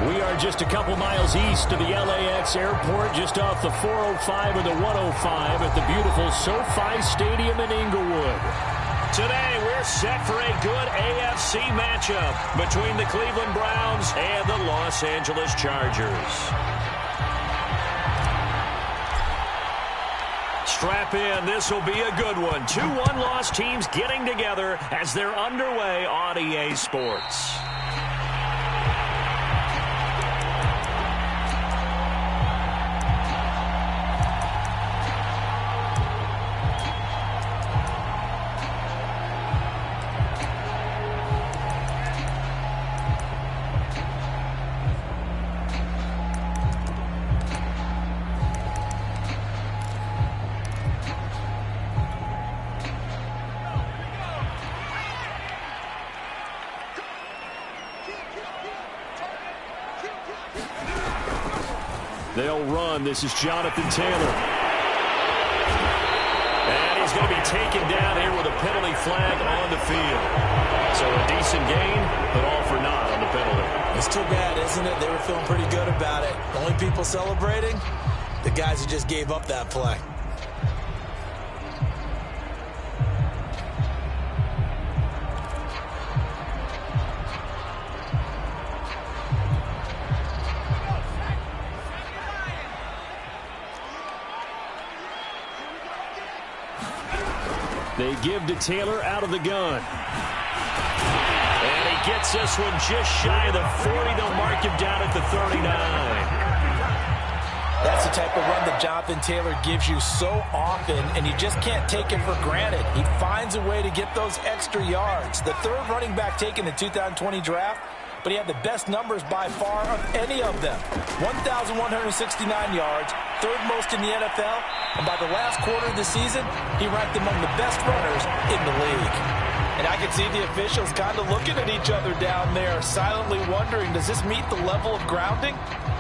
We are just a couple miles east of the LAX airport, just off the 405 and the 105 at the beautiful SoFi Stadium in Inglewood. Today, we're set for a good AFC matchup between the Cleveland Browns and the Los Angeles Chargers. Strap in, this will be a good one. 2 one-loss teams getting together as they're underway on EA Sports. They'll run. This is Jonathan Taylor. And he's going to be taken down here with a penalty flag on the field. So a decent gain, but all for naught on the penalty. It's too bad, isn't it? They were feeling pretty good about it. The only people celebrating, the guys who just gave up that play. They give to Taylor out of the gun. And he gets this one just shy of the 40. They'll mark him down at the 39. That's the type of run that Jonathan Taylor gives you so often, and you just can't take it for granted. He finds a way to get those extra yards. The third running back taken in the 2020 draft, but he had the best numbers by far of any of them. 1,169 yards, third most in the NFL, and by the last quarter of the season, he ranked among the best runners in the league. And I can see the officials kind of looking at each other down there, silently wondering, does this meet the level of grounding?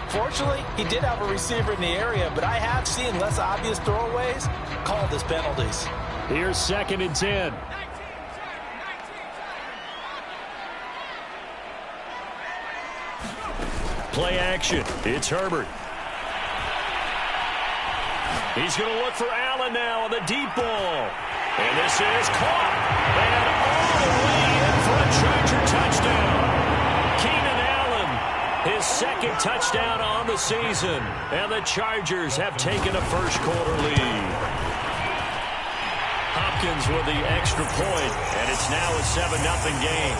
Fortunately, he did have a receiver in the area, but I have seen less obvious throwaways called as penalties. Here's 2nd and 10. Play action. It's Herbert. He's going to look for Allen now on the deep ball. And this is caught. And all the way in for a Charger touchdown. Keenan Allen, his 2nd touchdown on the season. And the Chargers have taken a first-quarter lead. Hopkins with the extra point, and it's now a 7-0 game.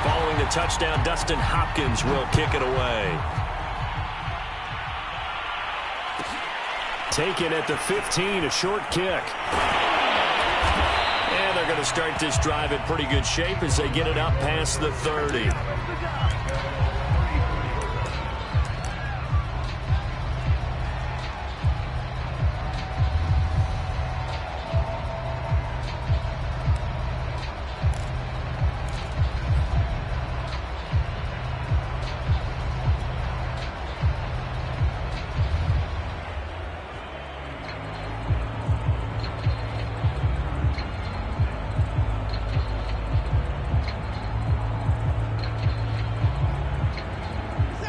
Following the touchdown, Dustin Hopkins will kick it away. Taken at the 15, a short kick. And they're going to start this drive in pretty good shape as they get it up past the 30.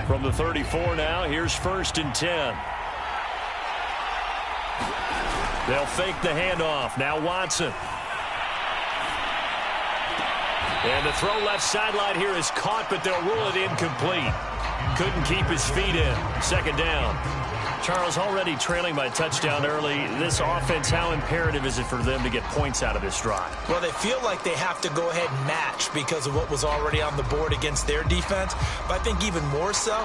From the 34 now, here's 1st and 10. They'll fake the handoff. Now Watson. And the throw left sideline here is caught, but they'll rule it incomplete. Couldn't keep his feet in. 2nd down. Charles, already trailing by touchdown early. This offense, how imperative is it for them to get points out of this drive? Well, they feel like they have to go ahead and match because of what was already on the board against their defense. But I think even more so,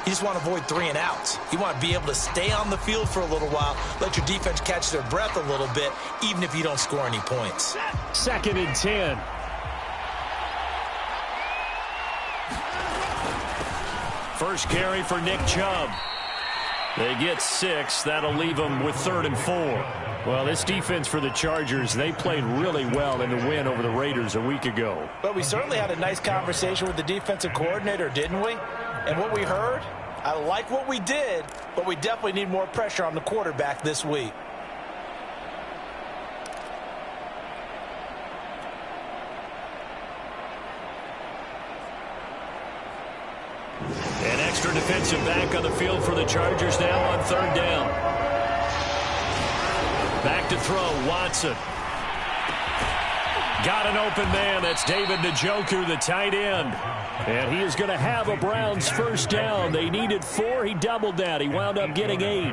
you just want to avoid 3 and outs. You want to be able to stay on the field for a little while, let your defense catch their breath a little bit, even if you don't score any points. 2nd and 10. First carry for Nick Chubb. They get 6. That'll leave them with 3rd and 4. Well, this defense for the Chargers, they played really well in the win over the Raiders a week ago. But we certainly had a nice conversation with the defensive coordinator, didn't we? And what we heard, I like what we did, but we definitely need more pressure on the quarterback this week. An extra defensive back on the field for the Chargers now on third down. Back to throw, Watson. Got an open man. That's David Njoku, the tight end. And he is going to have a Browns first down. They needed 4. He doubled that. He wound up getting 8.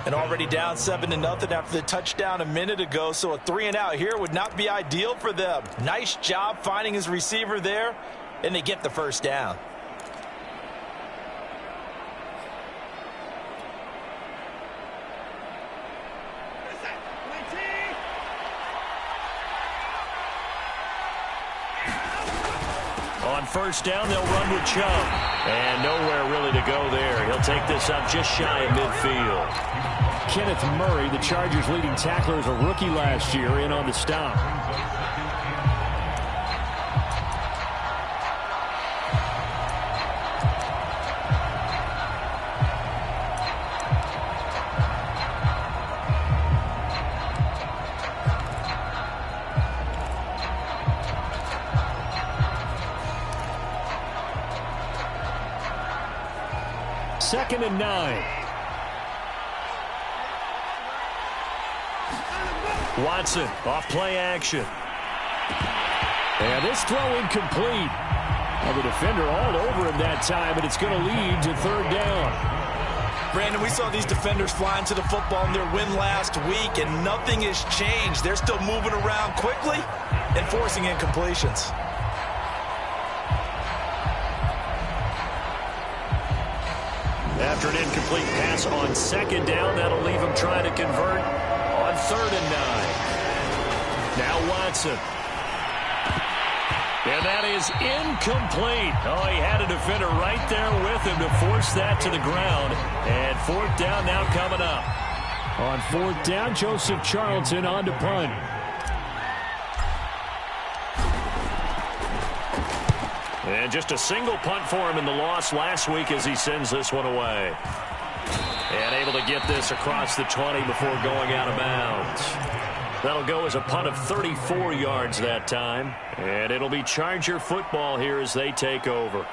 And already down 7-0 after the touchdown a minute ago, so a 3-and-out here would not be ideal for them. Nice job finding his receiver there, and they get the first down. On first down, they'll run with Chubb. And nowhere really to go there. He'll take this up just shy of midfield. Kenneth Murray, the Chargers' leading tackler, as a rookie last year, in on the stop. Second and 9. Watson off play action. And this throw incomplete. Well, the defender all over him that time, and it's going to lead to third down. Brandon, we saw these defenders flying to the football in their win last week, and nothing has changed. They're still moving around quickly and forcing incompletions. After an incomplete pass on second down, that'll leave him trying to convert on third and 9. Now Watson. And that is incomplete. Oh, he had a defender right there with him to force that to the ground. And fourth down now coming up. On fourth down, Joseph Charlton on to punt. And just a single punt for him in the loss last week as he sends this one away. And able to get this across the 20 before going out of bounds. That'll go as a punt of 34 yards that time. And it'll be Charger football here as they take over.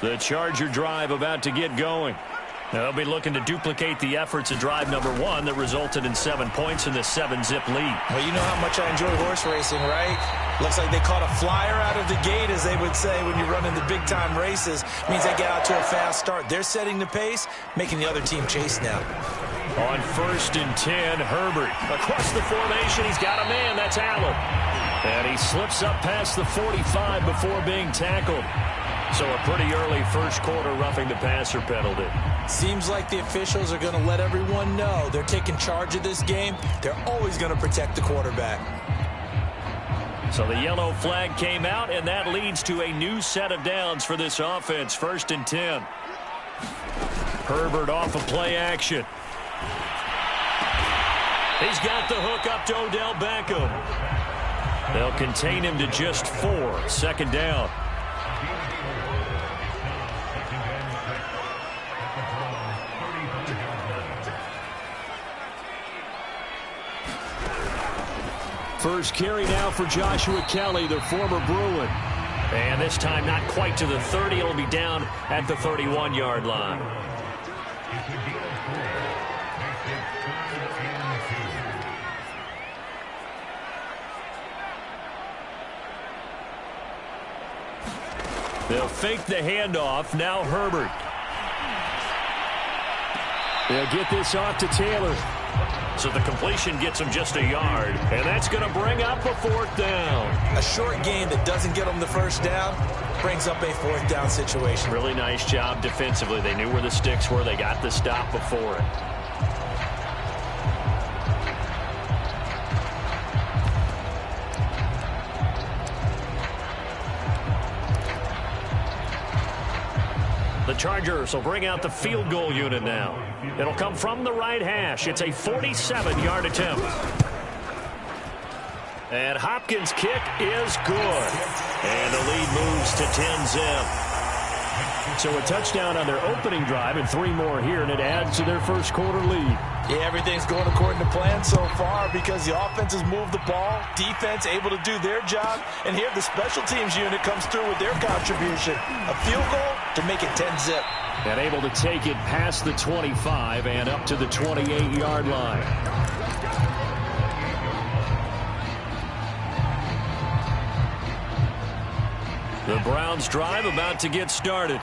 The Charger drive about to get going. They'll be looking to duplicate the efforts of drive number 1 that resulted in 7 points in the 7-zip lead. Well, you know how much I enjoy horse racing, right? Looks like they caught a flyer out of the gate, as they would say when you run in the big-time races. Means they get out to a fast start. They're setting the pace, making the other team chase now. On first and 10, Herbert. Across the formation, he's got a man. That's Allen. And he slips up past the 45 before being tackled. So a pretty early first quarter roughing the passer penalty. Seems like the officials are going to let everyone know they're taking charge of this game. They're always going to protect the quarterback. So the yellow flag came out, and that leads to a new set of downs for this offense. First and 10. Herbert off of play action. He's got the hook up to Odell Beckham. They'll contain him to just 4. Second down. First carry now for Joshua Kelly, the former Bruin. And this time not quite to the 30. It'll be down at the 31-yard line. They'll fake the handoff. Now Herbert. They'll get this off to Taylor. So the completion gets him just a yard. And that's going to bring up a fourth down. A short game that doesn't get them the first down brings up a fourth down situation. Really nice job defensively. They knew where the sticks were. They got the stop before it. The Chargers will bring out the field goal unit now. It'll come from the right hash. It's a 47-yard attempt. And Hopkins' kick is good. And the lead moves to 10-zip. So a touchdown on their opening drive and 3 more here, and it adds to their first quarter lead. Yeah, everything's going according to plan so far because the offense has moved the ball, defense able to do their job, and here the special teams unit comes through with their contribution. A field goal to make it 10-zip. And able to take it past the 25 and up to the 28-yard line. The Browns drive about to get started.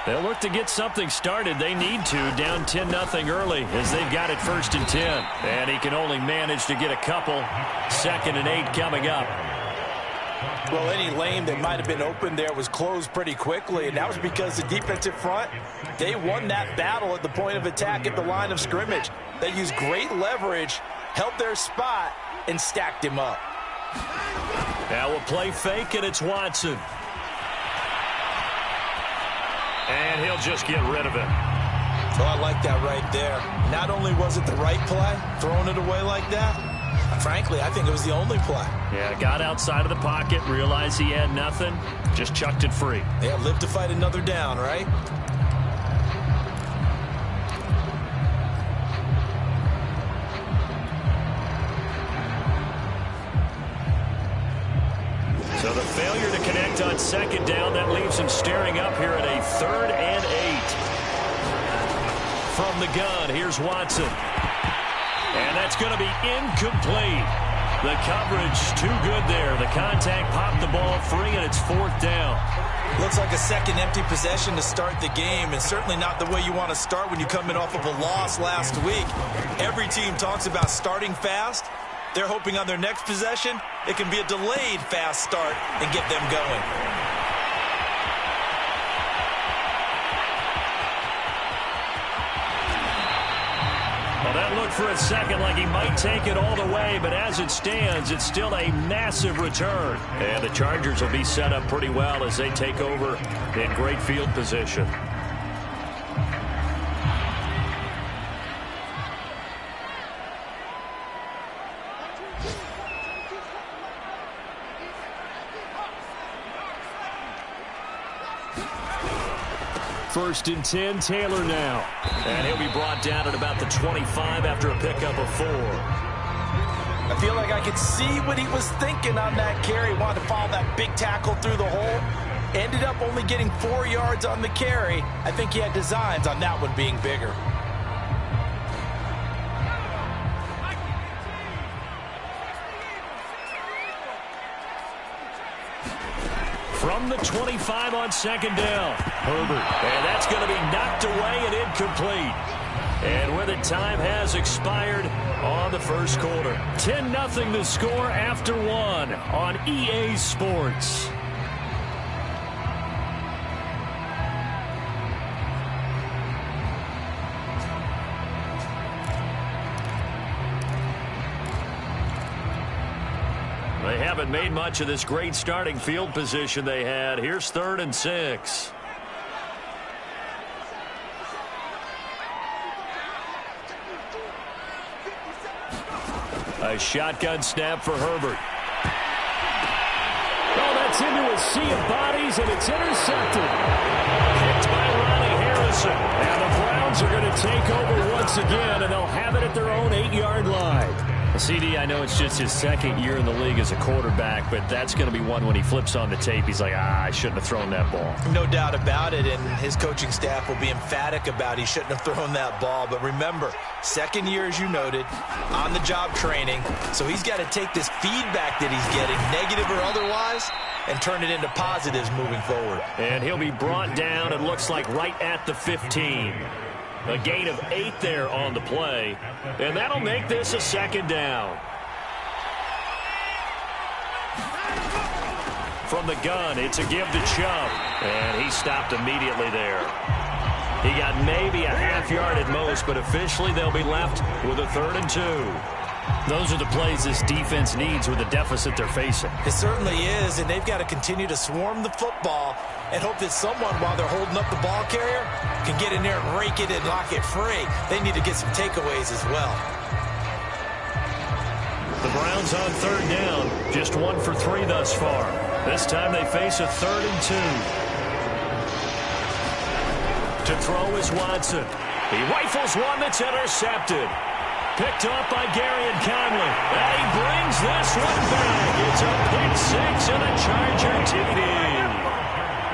They'll look to get something started. They need to, down 10-0 early as they've got it 1st and 10. And he can only manage to get a couple. 2nd and 8 coming up. Well, any lane that might have been open there was closed pretty quickly, and that was because the defensive front, they won that battle at the point of attack at the line of scrimmage. They used great leverage, held their spot, and stacked him up. Now we'll play fake, and it's Watson. And he'll just get rid of it. Oh, I like that right there. Not only was it the right play, throwing it away like that, frankly, I think it was the only play. Yeah, got outside of the pocket, realized he had nothing, just chucked it free. Yeah, live to fight another down, right? So the failure to connect on 2nd down, that leaves him staring up here at a 3rd and 8. From the gun, here's Watson. And that's going to be incomplete. The coverage too good there. The contact popped the ball free, and it's 4th down. Looks like a second empty possession to start the game, and certainly not the way you want to start when you come in off of a loss last week. Every team talks about starting fast. They're hoping on their next possession, it can be a delayed fast start and get them going. Well, that looked for a second like he might take it all the way, but as it stands, it's still a massive return. And the Chargers will be set up pretty well as they take over in great field position. First and 10, Taylor now. And he'll be brought down at about the 25 after a pickup of 4. I feel like I could see what he was thinking on that carry. Wanted to follow that big tackle through the hole. Ended up only getting 4 yards on the carry. I think he had designs on that one being bigger. From the 25 on 2nd down. Herbert. And that's going to be knocked away and incomplete. And with it, time has expired on the first quarter. 10-0 the score after 1 on EA Sports. They haven't made much of this great starting field position they had. Here's 3rd and 6. A shotgun snap for Herbert. Oh, that's into a sea of bodies, and it's intercepted. Picked by Ronnie Harrison. And the Browns are going to take over once again, and they'll have it at their own 8-yard line. CD, I know it's just his 2nd year in the league as a quarterback, but that's going to be one when he flips on the tape. He's like, I shouldn't have thrown that ball. No doubt about it, and his coaching staff will be emphatic about he shouldn't have thrown that ball. But remember, 2nd year, as you noted, on-the-job training, so he's got to take this feedback that he's getting, negative or otherwise, and turn it into positives moving forward. And he'll be brought down, it looks like, right at the 15. A gain of 8 there on the play. And that'll make this a 2nd down. From the gun, it's a give to Chubb. And he stopped immediately there. He got maybe a half yard at most, but officially they'll be left with a 3rd and 2. Those are the plays this defense needs with the deficit they're facing. It certainly is, and they've got to continue to swarm the football and hope that someone, while they're holding up the ball carrier, can get in there and rake it and lock it free. They need to get some takeaways as well. The Browns on third down, just 1 for 3 thus far. This time they face a 3rd and 2. To throw is Watson. He rifles one that's intercepted. Picked off by Garyon Conley. And he brings this one back. It's a pick 6 and a Charger TD.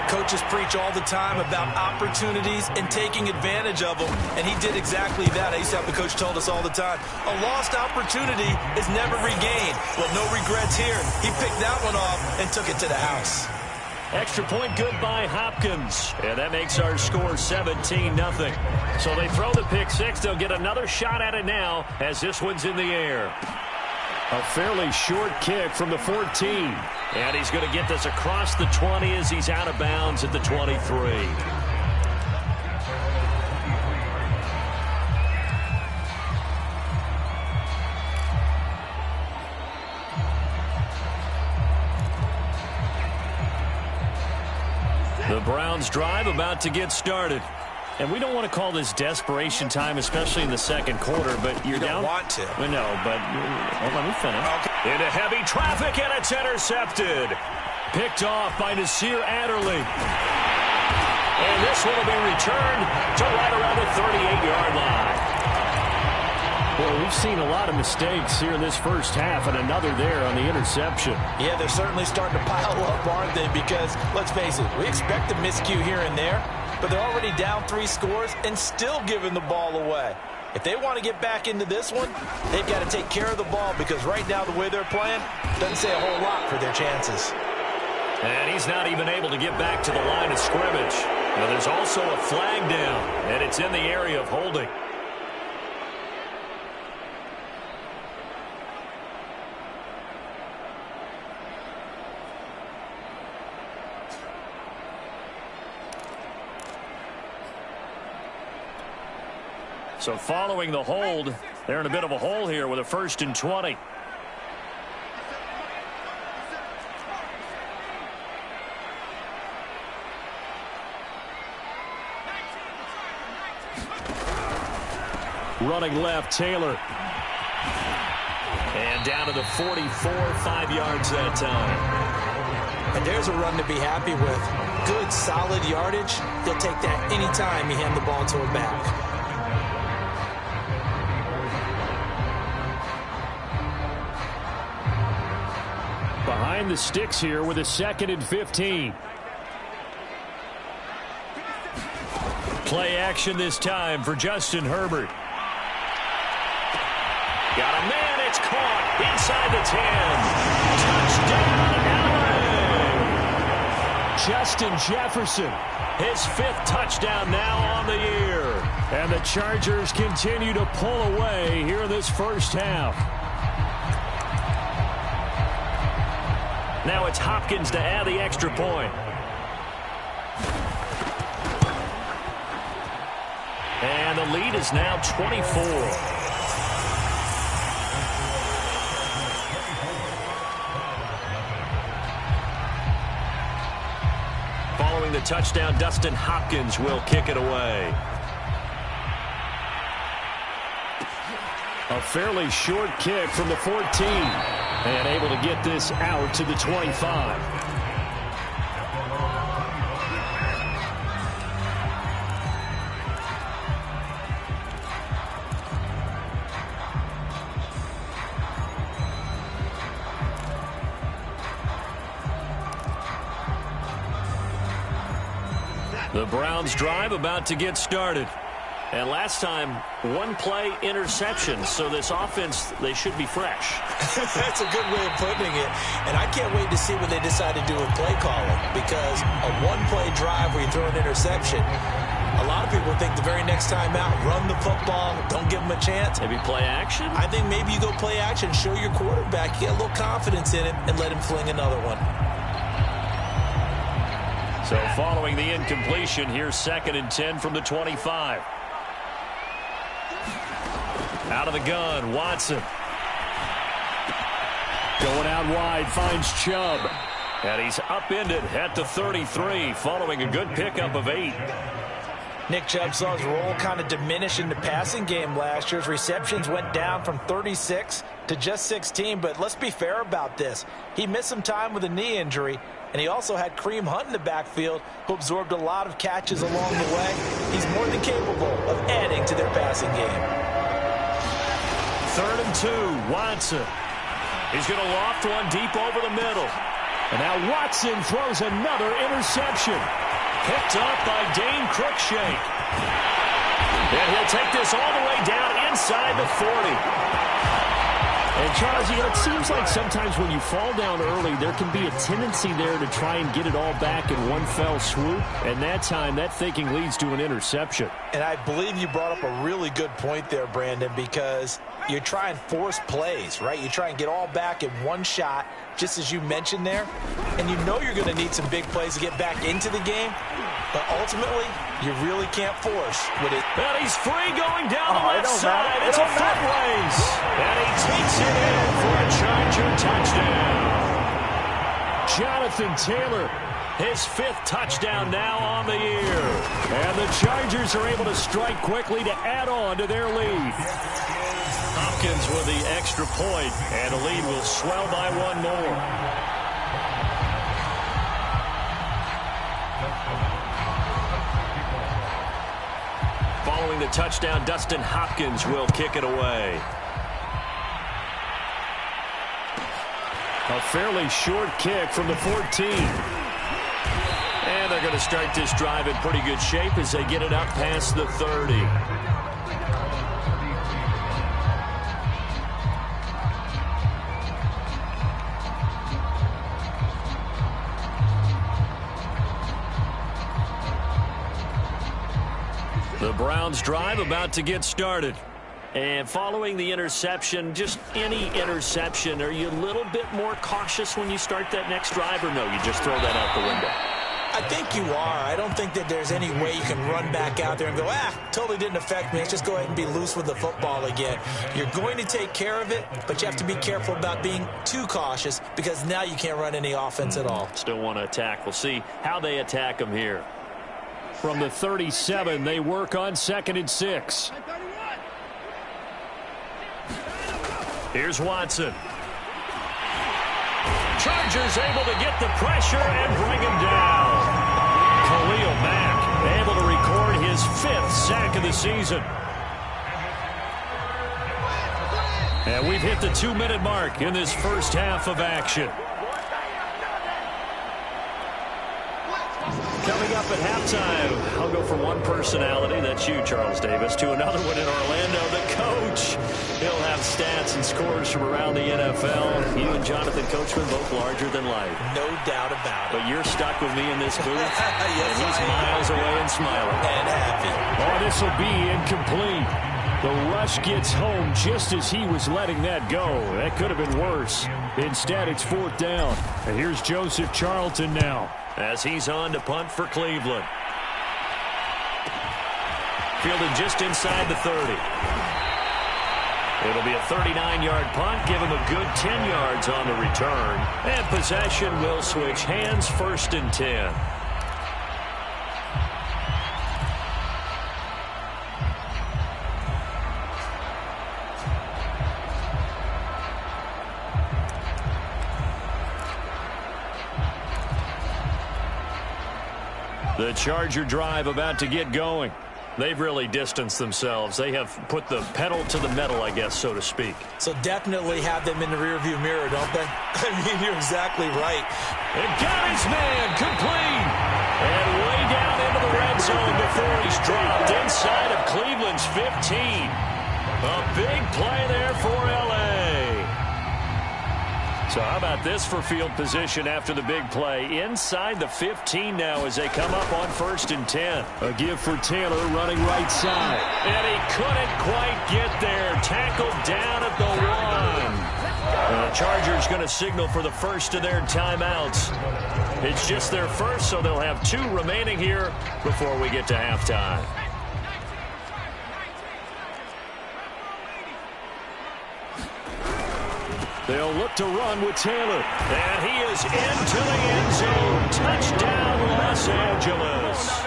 Coaches preach all the time about opportunities and taking advantage of them, and he did exactly that. I used to have the coach told us all the time, a lost opportunity is never regained. Well, no regrets here. He picked that one off and took it to the house. Extra point good by Hopkins. And that makes our score 17-0. So they throw the pick 6. They'll get another shot at it now as this one's in the air. A fairly short kick from the 14. And he's going to get this across the 20 as he's out of bounds at the 23. The Browns drive about to get started. And we don't want to call this desperation time, especially in the second quarter, but you're down. You don't want to. We know, but let me finish. Okay. Into heavy traffic, and it's intercepted. Picked off by Nasir Adderley. And this one will be returned to right around the 38-yard line. Well, we've seen a lot of mistakes here in this first half, and another there on the interception. Yeah, they're certainly starting to pile up, aren't they? Because, let's face it, we expect a miscue here and there, but they're already down 3 scores and still giving the ball away. If they want to get back into this one, they've got to take care of the ball, because right now the way they're playing doesn't say a whole lot for their chances. And he's not even able to get back to the line of scrimmage. Now, there's also a flag down, and it's in the area of holding. So following the hold, they're in a bit of a hole here with a 1st and 20. Running left, Taylor. And down to the 44, 5 yards that time. And there's a run to be happy with. Good, solid yardage. They'll take that anytime you hand the ball to a back. Behind the sticks here with a 2nd and 15. Play action this time for Justin Herbert. Got a man, it's caught inside the 10. Touchdown, LA! Justin Jefferson, his 5th touchdown now on the year. And the Chargers continue to pull away here in this first half. Now it's Hopkins to add the extra point. And the lead is now 24. Following the touchdown, Dustin Hopkins will kick it away. A fairly short kick from the 14. And able to get this out to the 25. The Browns drive about to get started. And last time, 1-play interception. So this offense, they should be fresh. That's a good way of putting it. And I can't wait to see what they decide to do with play calling. Because a 1-play drive where you throw an interception, a lot of people think the very next time out, run the football, don't give them a chance. Maybe play action? I think maybe you go play action, show your quarterback, get a little confidence in him, and let him fling another one. So following the incompletion, here's 2nd and 10 from the 25. Out of the gun, Watson. Going out wide, finds Chubb. And he's upended at the 33, following a good pickup of 8. Nick Chubb saw his role kind of diminish in the passing game last year. His receptions went down from 36 to just 16, but let's be fair about this. He missed some time with a knee injury, and he also had Kareem Hunt in the backfield, who absorbed a lot of catches along the way. He's more than capable of adding to their passing game. 3rd and 2, Watson. He's going to loft one deep over the middle. And now Watson throws another interception. Picked up by Dane Cruikshank. And he'll take this all the way down inside the 40. And Charles, it seems like sometimes when you fall down early, there can be a tendency there to try and get it all back in one fell swoop. And that time, that thinking leads to an interception. And I believe you brought up a really good point there, Brandon, because you try and force plays, right? You try and get all back in one shot, just as you mentioned there. And you know you're going to need some big plays to get back into the game. But ultimately, you really can't force with it. And he's free going down the left side. It's a foot race. And he takes it in for a Charger touchdown. Jonathan Taylor, his 5th touchdown now on the year. And the Chargers are able to strike quickly to add on to their lead. Hopkins with the extra point, and the lead will swell by one more. Following the touchdown, Dustin Hopkins will kick it away. A fairly short kick from the 14. And they're going to start this drive in pretty good shape as they get it up past the 30. The Browns drive about to get started. And following the interception, just any interception, are you a little bit more cautious when you start that next drive, or no, you just throw that out the window? I think you are. I don't think that there's any way you can run back out there and go, totally didn't affect me. Let's just go ahead and be loose with the football again. You're going to take care of it, but you have to be careful about being too cautious because now you can't run any offense at all. Still want to attack. We'll see how they attack them here. From the 37, they work on 2nd and 6. Here's Watson. Chargers able to get the pressure and bring him down. Khalil Mack able to record his 5th sack of the season. And we've hit the 2-minute mark in this first half of action. Coming up at halftime, I'll go from one personality, that's you, Charles Davis, to another one in Orlando, the coach. He'll have stats and scores from around the NFL. You and Jonathan Coachman, both larger than life. No doubt about it. But you're stuck with me in this booth, yes, and he's miles away and smiling. And happy. Oh, this will be incomplete. The rush gets home just as he was letting that go. That could have been worse. Instead, it's 4th down. And here's Joseph Charlton now, as he's on to punt for Cleveland. Fielded just inside the 30. It'll be a 39-yard punt, give him a good 10 yards on the return. And possession will switch hands, 1st and 10. The Charger drive about to get going. They've really distanced themselves. They have put the pedal to the metal, I guess, so to speak. So definitely have them in the rearview mirror, don't they? I mean, you're exactly right. And got his man complete. And way down into the red zone before he's dropped inside of Cleveland's 15. A big play there for L.A. So how about this for field position after the big play? Inside the 15 now as they come up on 1st and 10. A give for Taylor running right side. And he couldn't quite get there. Tackled down at the 1. The Chargers going to signal for the first of their timeouts. It's just their first, so they'll have 2 remaining here before we get to halftime. They'll look to run with Taylor. And he is into the end zone. Touchdown, Los Angeles.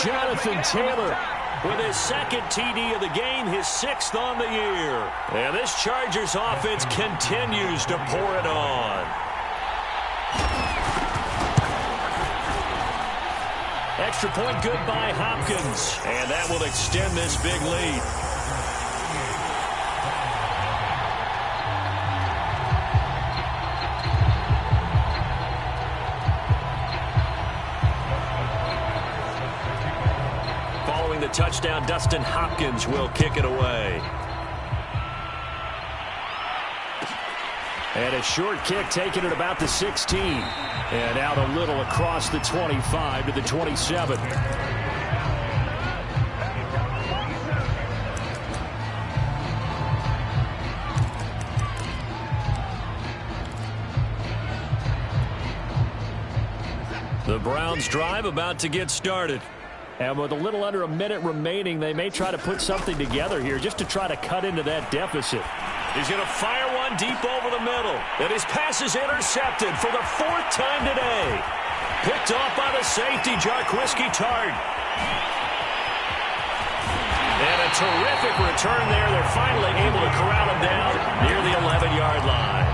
Jonathan Taylor with his second TD of the game, his 6th on the year. And this Chargers offense continues to pour it on. Extra point good by Hopkins. And that will extend this big lead. Following the touchdown, Dustin Hopkins will kick it away. And a short kick taken at about the 16. And out a little across the 25 to the 27. The Browns drive about to get started. And with a little under a minute remaining, they may try to put something together here just to try to cut into that deficit. He's going to fire one deep over the middle. And his pass is intercepted for the 4th time today. Picked off by the safety, Jarquiski Tart. And a terrific return there. They're finally able to corral him down near the 11-yard line.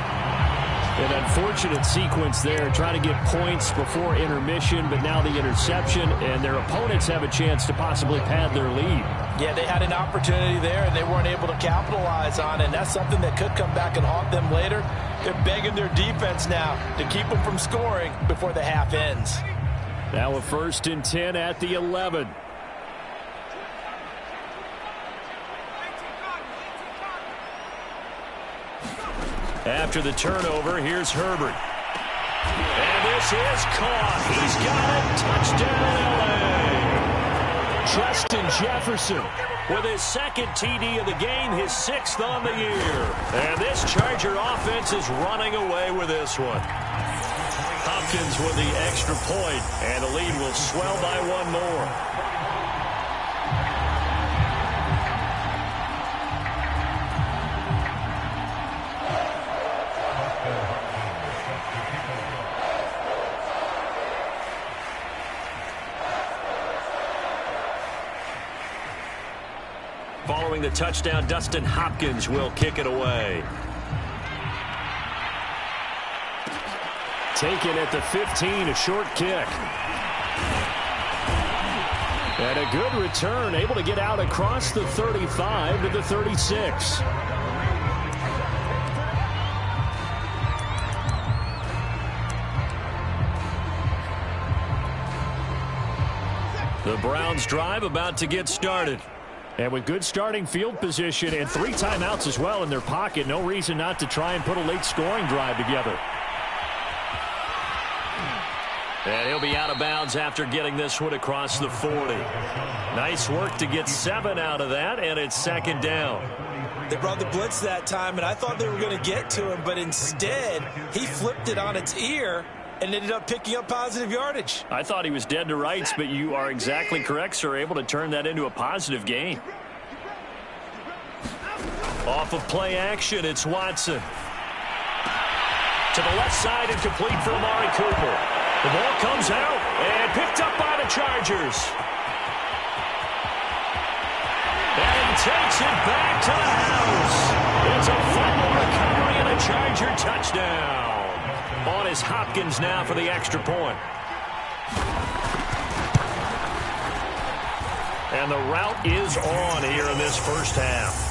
An unfortunate sequence there, trying to get points before intermission, but now the interception, and their opponents have a chance to possibly pad their lead. Yeah, they had an opportunity there, and they weren't able to capitalize on it, and that's something that could come back and haunt them later. They're begging their defense now to keep them from scoring before the half ends. Now a 1st and 10 at the 11. After the turnover, here's Herbert. And this is caught. He's got it. Touchdown, L.A. Justin Jefferson with his 2nd TD of the game, his 6th on the year. And this Charger offense is running away with this one. Hopkins with the extra point, and the lead will swell by one more. Following the touchdown, Dustin Hopkins will kick it away. Taken at the 15, a short kick. And a good return, able to get out across the 35 to the 36. The Browns drive about to get started. And with good starting field position and 3 timeouts as well in their pocket, no reason not to try and put a late scoring drive together. And he'll be out of bounds after getting this one across the 40. Nice work to get 7 out of that, and it's 2nd down. They brought the blitz that time, and I thought they were going to get to him, but instead he flipped it on its ear and ended up picking up positive yardage. I thought he was dead to rights, but you are exactly correct, sir. Able to turn that into a positive gain. Off of play action, it's Watson. To the left side and complete for Amari Cooper. The ball comes out and picked up by the Chargers. And takes it back to the house. It's a fumble recovery and a Charger touchdown. On is Hopkins now for the extra point. And the route is on here in this first half.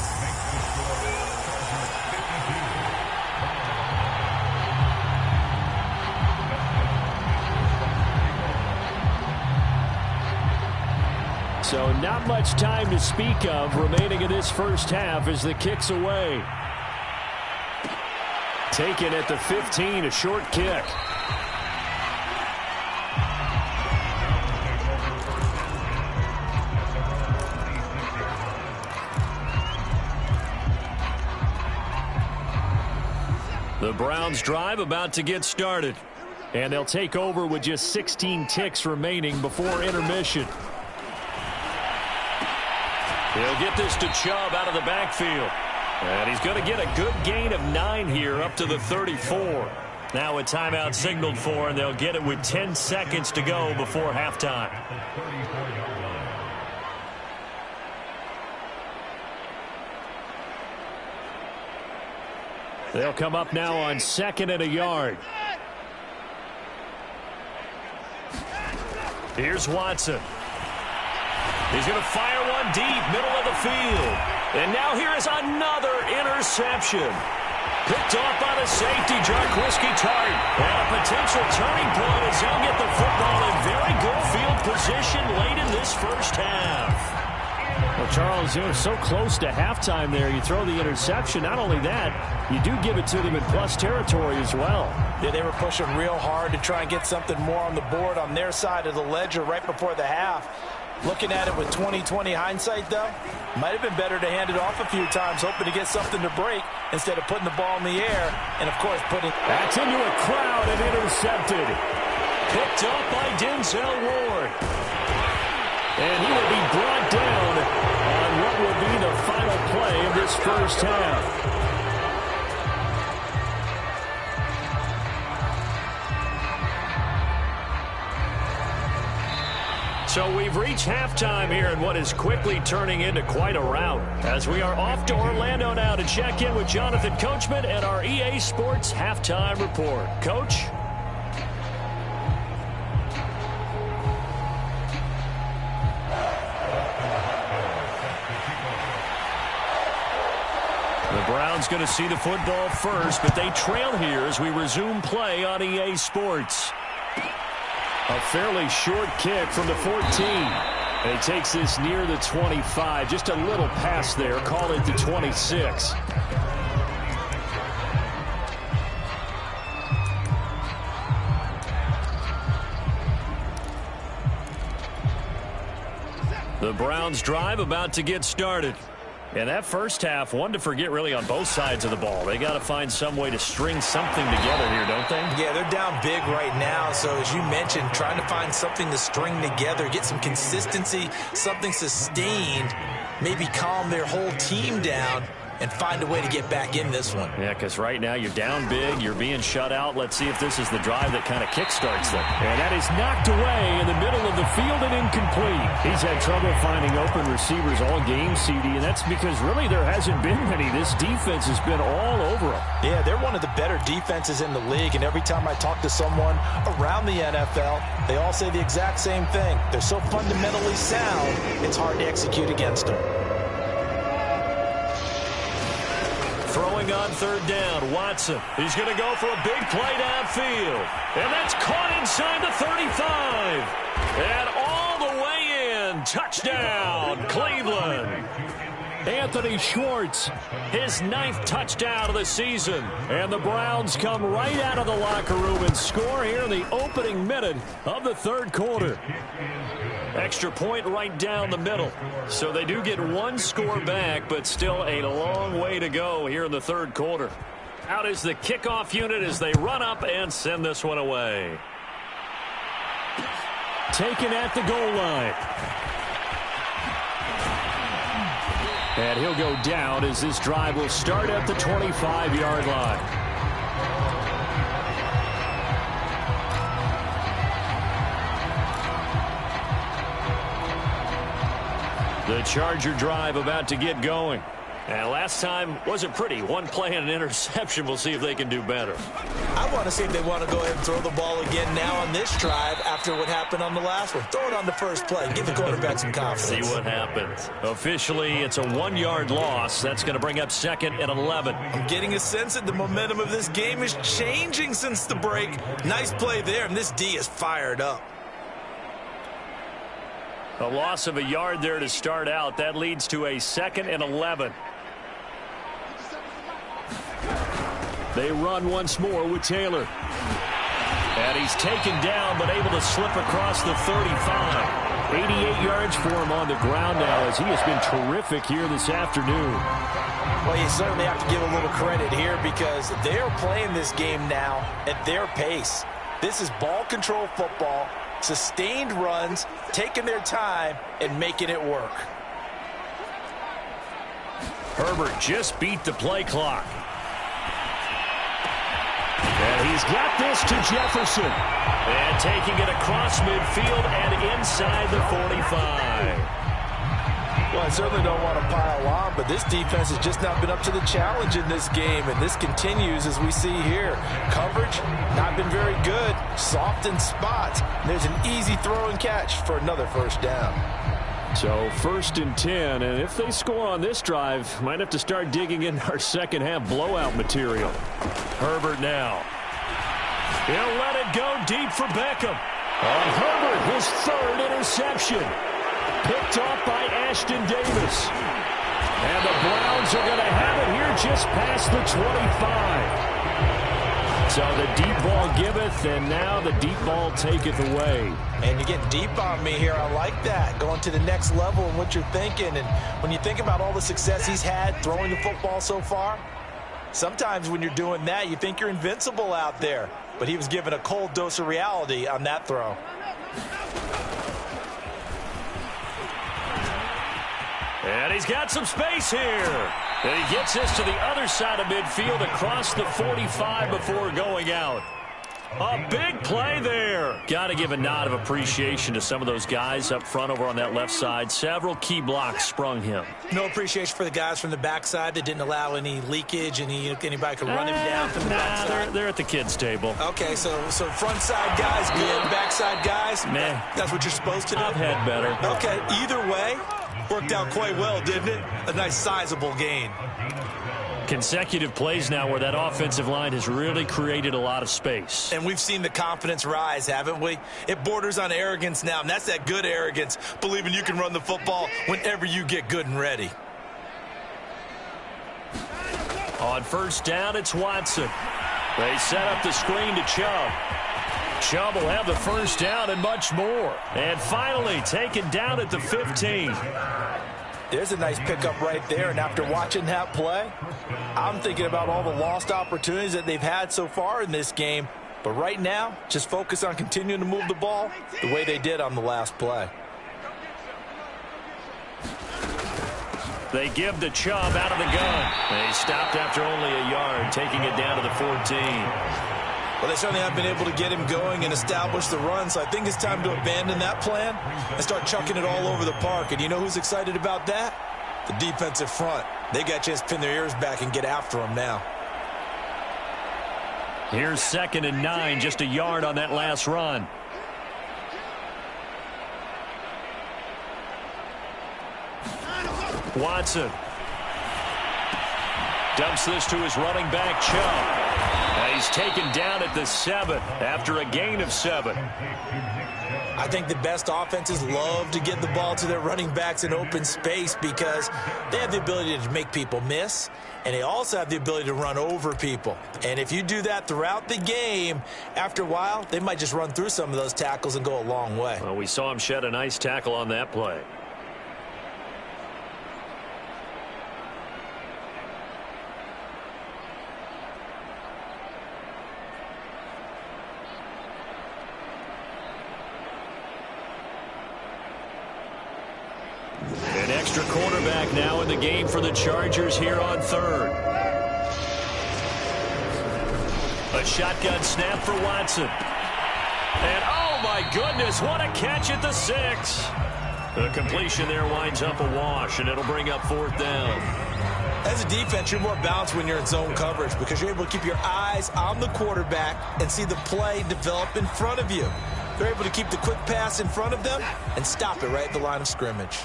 So not much time to speak of remaining in this first half as the kick's away. Taken at the 15, a short kick. The Browns drive about to get started. And they'll take over with just 16 ticks remaining before intermission. He'll get this to Chubb out of the backfield. And he's going to get a good gain of 9 here up to the 34. Now a timeout signaled for, and they'll get it with 10 seconds to go before halftime. They'll come up now on 2nd and a yard. Here's Watson. He's going to fire one deep, middle of the field. And now here is another interception. Picked off by the safety, Jarquiski Tart. And a potential turning point as he'll get the football in very good field position late in this first half. Well, Charles, you're so close to halftime there. You throw the interception. Not only that, you do give it to them in plus territory as well. Yeah, they were pushing real hard to try and get something more on the board on their side of the ledger right before the half. Looking at it with 20/20 hindsight, though, might have been better to hand it off a few times, hoping to get something to break instead of putting the ball in the air and, of course, putting... That's into a crowd and intercepted. Picked up by Denzel Ward. And he will be brought down on what will be the final play of this first half. So we've reached halftime here in what is quickly turning into quite a rout, as we are off to Orlando now to check in with Jonathan Coachman and our EA Sports Halftime Report. Coach? The Browns going to see the football first, but they trail here as we resume play on EA Sports. A fairly short kick from the 14. And it takes this near the 25. Just a little pass there. Call it the 26. The Browns drive about to get started. And that first half, one to forget really on both sides of the ball. They got to find some way to string something together here, don't they? Yeah, they're down big right now. So as you mentioned, trying to find something to string together, get some consistency, something sustained, maybe calm their whole team down and find a way to get back in this one. Yeah, because right now you're down big, you're being shut out. Let's see if this is the drive that kind of kickstarts them. And that is knocked away in the middle of the field and incomplete. He's had trouble finding open receivers all game, CD, and that's because really there hasn't been many. This defense has been all over them. Yeah, they're one of the better defenses in the league, and every time I talk to someone around the NFL, they all say the exact same thing. They're so fundamentally sound, it's hard to execute against them. Throwing on third down, Watson. He's going to go for a big play downfield. And that's caught inside the 35. And all the way in. Touchdown, Cleveland. Anthony Schwartz, his 9th touchdown of the season. And the Browns come right out of the locker room and score here in the opening minute of the third quarter. Extra point right down the middle. So they do get one score back, but still a long way to go here in the third quarter. Out is the kickoff unit as they run up and send this one away. Taken at the goal line. And he'll go down as this drive will start at the 25-yard line. The Charger drive about to get going. And last time wasn't pretty. One play and an interception. We'll see if they can do better. I want to see if they want to go ahead and throw the ball again now on this drive after what happened on the last one. Throw it on the first play. Give the quarterback some confidence. See what happens. Officially, it's a 1-yard loss. That's going to bring up 2nd and 11. I'm getting a sense that the momentum of this game is changing since the break. Nice play there, and this D is fired up. A loss of a yard there to start out. That leads to a 2nd and 11. They run once more with Taylor. And he's taken down, but able to slip across the 35. 88 yards for him on the ground now, as he has been terrific here this afternoon. Well, you certainly have to give a little credit here because they're playing this game now at their pace. This is ball control football. Sustained runs, taking their time, and making it work. Herbert just beat the play clock. And he's got this to Jefferson. And taking it across midfield and inside the 45. Well, I certainly don't want to pile on, but this defense has just not been up to the challenge in this game, and this continues as we see here. Coverage, not been very good. Soft in spots. There's an easy throw and catch for another first down. So 1st and 10, and if they score on this drive, might have to start digging in our second half blowout material. Herbert now. He'll let it go deep for Beckham. Herbert, his 3rd interception. Picked off by Ashton Davis. And the Browns are going to have it here just past the 25. So the deep ball giveth, and now the deep ball taketh away. And you get deep on me here. I like that. Going to the next level and what you're thinking. And when you think about all the success he's had throwing the football so far, sometimes when you're doing that, you think you're invincible out there. But he was given a cold dose of reality on that throw. And he's got some space here. And he gets this to the other side of midfield across the 45 before going out. A big play there. Got to give a nod of appreciation to some of those guys up front over on that left side. Several key blocks sprung him. No appreciation for the guys from the backside that didn't allow any leakage, and anybody could run him down from the backside. They're at the kids' table. Okay, so front side guys good, backside guys, that's what you're supposed to do? I've had better. Okay, either way, worked out quite well, didn't it? A nice sizable gain. Consecutive plays now where that offensive line has really created a lot of space. And we've seen the confidence rise, haven't we? It borders on arrogance now, and that's that good arrogance, believing you can run the football whenever you get good and ready. On 1st down, it's Watson. They set up the screen to Chubb. Chubb will have the 1st down and much more. And finally taken down at the 15. There's a nice pickup right there, and after watching that play, I'm thinking about all the lost opportunities that they've had so far in this game. But right now, just focus on continuing to move the ball the way they did on the last play. They give the Chubb out of the gun. They stopped after only a yard, taking it down to the 14. Well, they certainly have been able to get him going and establish the run, so I think it's time to abandon that plan and start chucking it all over the park. And you know who's excited about that? The defensive front. They got a chance to pin their ears back and get after him now. Here's 2nd and 9, just a yard on that last run. Watson dumps this to his running back, Chubb. He's taken down at the 7 after a gain of 7. I think the best offenses love to get the ball to their running backs in open space because they have the ability to make people miss, and they also have the ability to run over people. And if you do that throughout the game, after a while, they might just run through some of those tackles and go a long way. Well, we saw him shed a nice tackle on that play. An extra quarterback now in the game for the Chargers here on 3rd. A shotgun snap for Watson. And oh my goodness, what a catch at the 6. The completion there winds up a wash, and it'll bring up 4th down. As a defense, you're more balanced when you're in zone coverage because you're able to keep your eyes on the quarterback and see the play develop in front of you. They're able to keep the quick pass in front of them and stop it right at the line of scrimmage.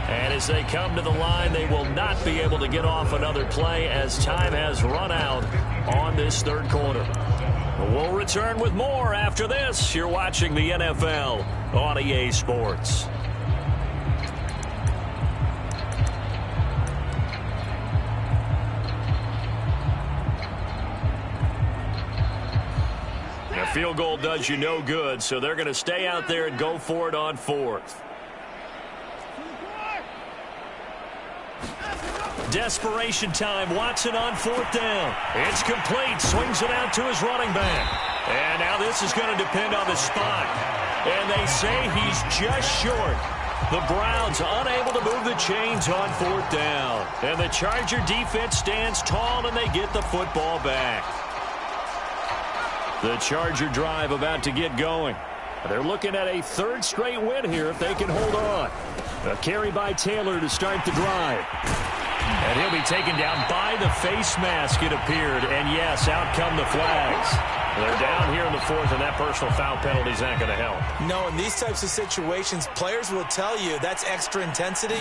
And as they come to the line, they will not be able to get off another play as time has run out on this 3rd quarter. We'll return with more after this. You're watching the NFL on EA Sports. A field goal does you no good, so they're going to stay out there and go for it on 4th. desperation time. Watson on 4th down. It's complete. Swings it out to his running back. And now this is going to depend on the spot. And they say he's just short. The Browns unable to move the chains on 4th down. And the Charger defense stands tall, and they get the football back. The Charger drive about to get going. They're looking at a 3rd straight win here if they can hold on. A carry by Taylor to start the drive. And he'll be taken down by the face mask, it appeared. And yes, out come the flags. They're down here in the 4th, and that personal foul penalty is not going to help. No, in these types of situations, players will tell you that's extra intensity.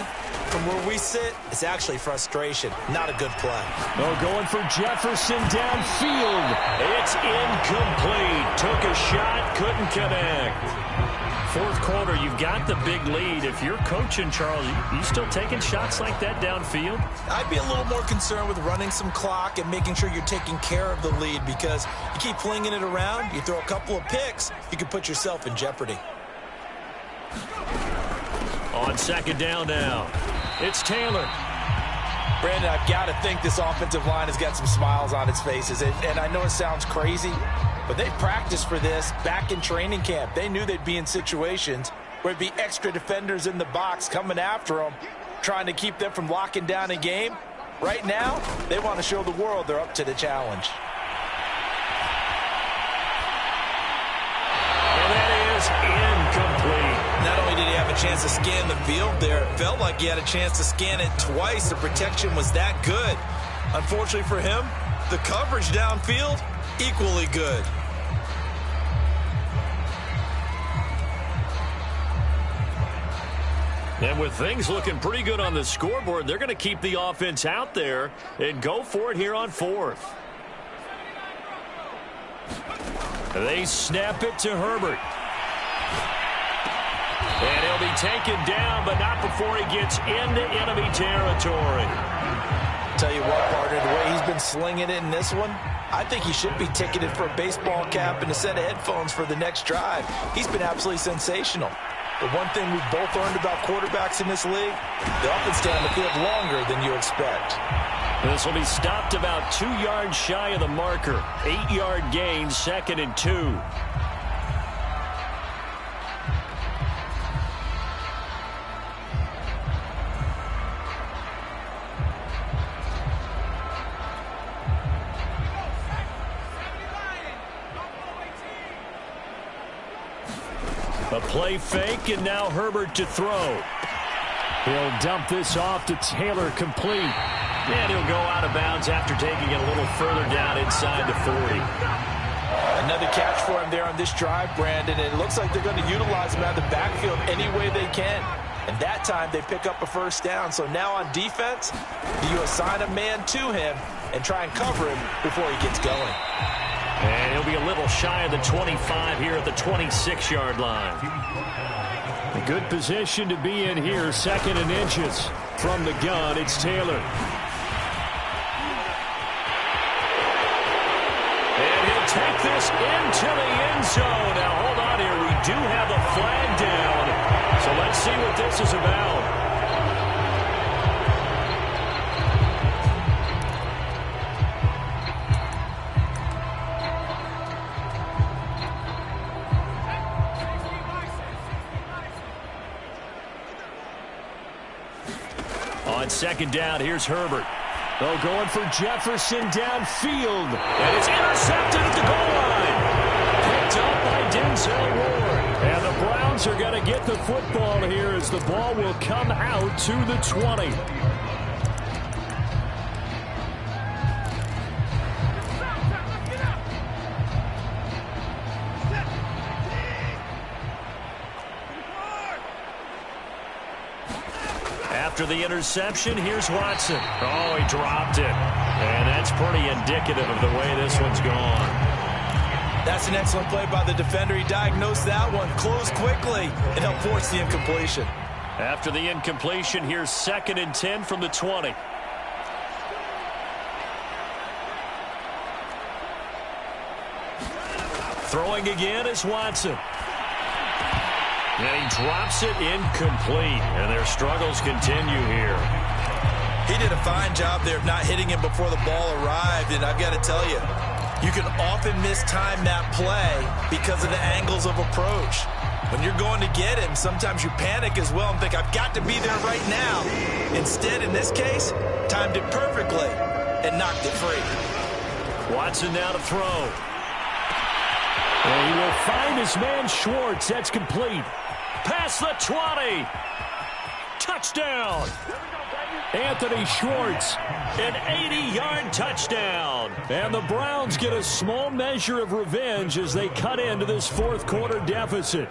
From where we sit, it's actually frustration. Not a good play. Oh, going for Jefferson downfield. It's incomplete. Took a shot, couldn't connect. 4th quarter, you've got the big lead. If you're coaching, Charles, you still taking shots like that downfield? I'd be a little more concerned with running some clock and making sure you're taking care of the lead, because you keep flinging it around, you throw a couple of picks, you can put yourself in jeopardy. On 2nd down now, it's Taylor. Brandon, I've got to think this offensive line has got some smiles on its faces, and I know it sounds crazy, but they practiced for this back in training camp. They knew they'd be in situations where it'd be extra defenders in the box coming after them, trying to keep them from locking down a game. Right now, they want to show the world they're up to the challenge. And that is incomplete. Not only did he have a chance to scan the field there, it felt like he had a chance to scan it twice. The protection was that good. Unfortunately for him, the coverage downfield, equally good. And with things looking pretty good on the scoreboard, they're going to keep the offense out there and go for it here on 4th. They snap it to Herbert. And he'll be taken down, but not before he gets into enemy territory. Tell you what, partner, the way he's been slinging it in this one, I think he should be ticketed for a baseball cap and a set of headphones for the next drive. He's been absolutely sensational. The one thing we've both learned about quarterbacks in this league, they often stay on the field longer than you expect. This will be stopped about 2 yards shy of the marker. 8-yard gain, 2nd and 2. A play fake, and now Herbert to throw. He'll dump this off to Taylor, complete. And he'll go out of bounds after taking it a little further down inside the 40. Another catch for him there on this drive, Brandon, and it looks like they're going to utilize him out of the backfield any way they can. And that time they pick up a 1st down. So now on defense, you assign a man to him and try and cover him before he gets going. And he'll be a little shy of the 25 here at the 26-yard line. A good position to be in here, 2nd and inches. From the gun, it's Taylor. And he'll take this into the end zone. Now, hold on here. We do have a flag down. So let's see what this is about. On 2nd down, here's Herbert. Oh, going for Jefferson downfield. And it's intercepted at the goal line. Picked up by Denzel Ward. And the Browns are going to get the football here as the ball will come out to the 20. After the interception, here's Watson. Oh, he dropped it. And that's pretty indicative of the way this one's gone. That's an excellent play by the defender. He diagnosed that one, closed quickly, and helped force the incompletion. After the incompletion, here's 2nd and 10 from the 20. Throwing again is Watson. And he drops it incomplete. And their struggles continue here. He did a fine job there of not hitting him before the ball arrived, and I've got to tell you, you can often mistime that play because of the angles of approach. When you're going to get him, sometimes you panic as well and think, I've got to be there right now. Instead, in this case, timed it perfectly and knocked it free. Watson now to throw. And he will find his man Schwartz. That's complete. Past the 20. Touchdown. Anthony Schwartz, an 80-yard touchdown. And the Browns get a small measure of revenge as they cut into this fourth quarter deficit.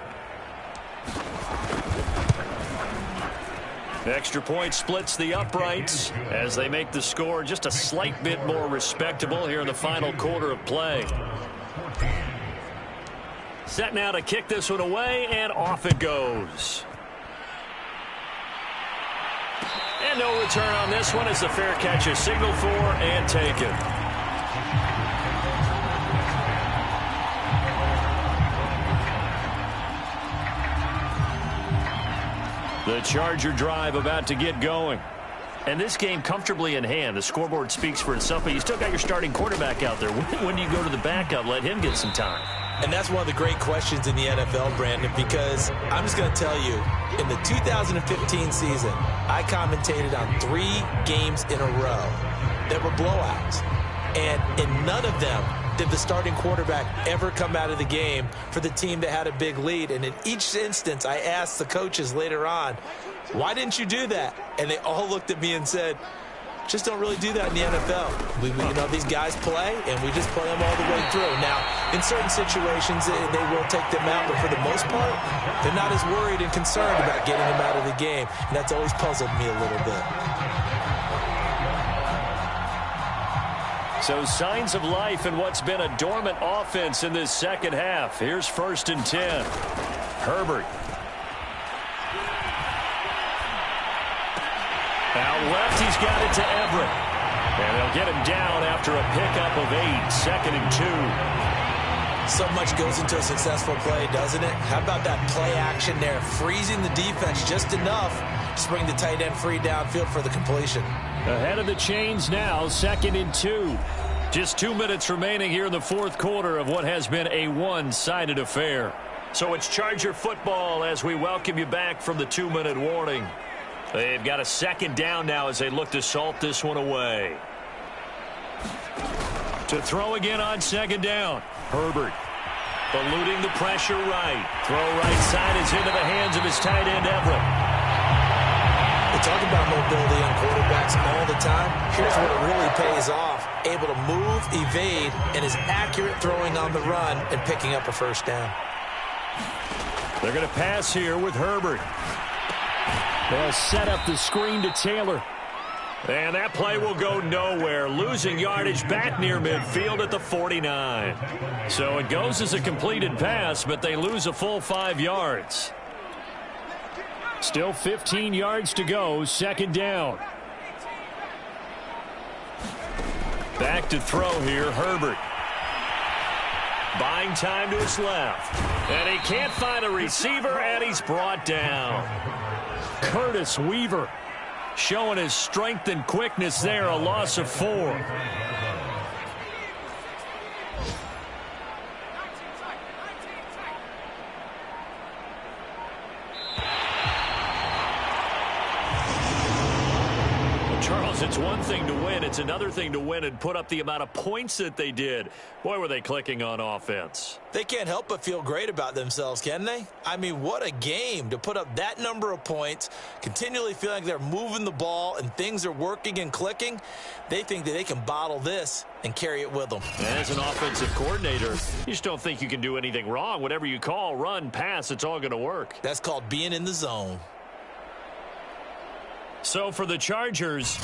Extra point splits the uprights as they make the score just a slight bit more respectable here in the final quarter of play. Set now to kick this one away, and off it goes. And no return on this one as the fair catch is signaled for and taken. The Charger drive about to get going. And this game comfortably in hand. The scoreboard speaks for itself, but you still got your starting quarterback out there. When do you go to the backup? Let him get some time. And that's one of the great questions in the NFL, Brandon, because I'm just going to tell you, in the 2015 season, I commentated on 3 games in a row that were blowouts. And in none of them did the starting quarterback ever come out of the game for the team that had a big lead. And in each instance, I asked the coaches later on, why didn't you do that? And they all looked at me and said, just don't really do that in the NFL. We these guys play, and we just play them all the way through. Now, in certain situations, they will take them out, but for the most part, they're not as worried and concerned about getting them out of the game, and that's always puzzled me a little bit. So signs of life in what's been a dormant offense in this second half. Here's 1st and 10. Herbert. Out left, he's got it to Everett. And they'll get him down after a pickup of 8, 2nd and 2. So much goes into a successful play, doesn't it? How about that play action there, freezing the defense just enough to bring the tight end free downfield for the completion. Ahead of the chains now, 2nd and 2. Just 2 minutes remaining here in the fourth quarter of what has been a one-sided affair. So it's Charger football as we welcome you back from the 2-minute warning. They've got a 2nd down now as they look to salt this one away. To throw again on 2nd down. Herbert eluding the pressure right. Throw right side is into the hands of his tight end Everett. We talk about mobility on quarterbacks all the time. Here's what it really pays off. Able to move, evade, and is accurate throwing on the run and picking up a 1st down. They're going to pass here with Herbert. They'll set up the screen to Taylor. And that play will go nowhere. Losing yardage back near midfield at the 49. So it goes as a completed pass, but they lose a full 5 yards. Still 15 yards to go. 2nd down. Back to throw here, Herbert. Buying time to his left. And he can't find a receiver, and he's brought down. Curtis Weaver showing his strength and quickness there, a loss of 4. Charles, it's one thing to win. It's another thing to win and put up the amount of points that they did. Boy, were they clicking on offense. They can't help but feel great about themselves, can they? I mean, what a game to put up that number of points, continually feeling like they're moving the ball and things are working and clicking. They think that they can bottle this and carry it with them. As an offensive coordinator, you just don't think you can do anything wrong. Whatever you call, run, pass, it's all going to work. That's called being in the zone. So for the Chargers,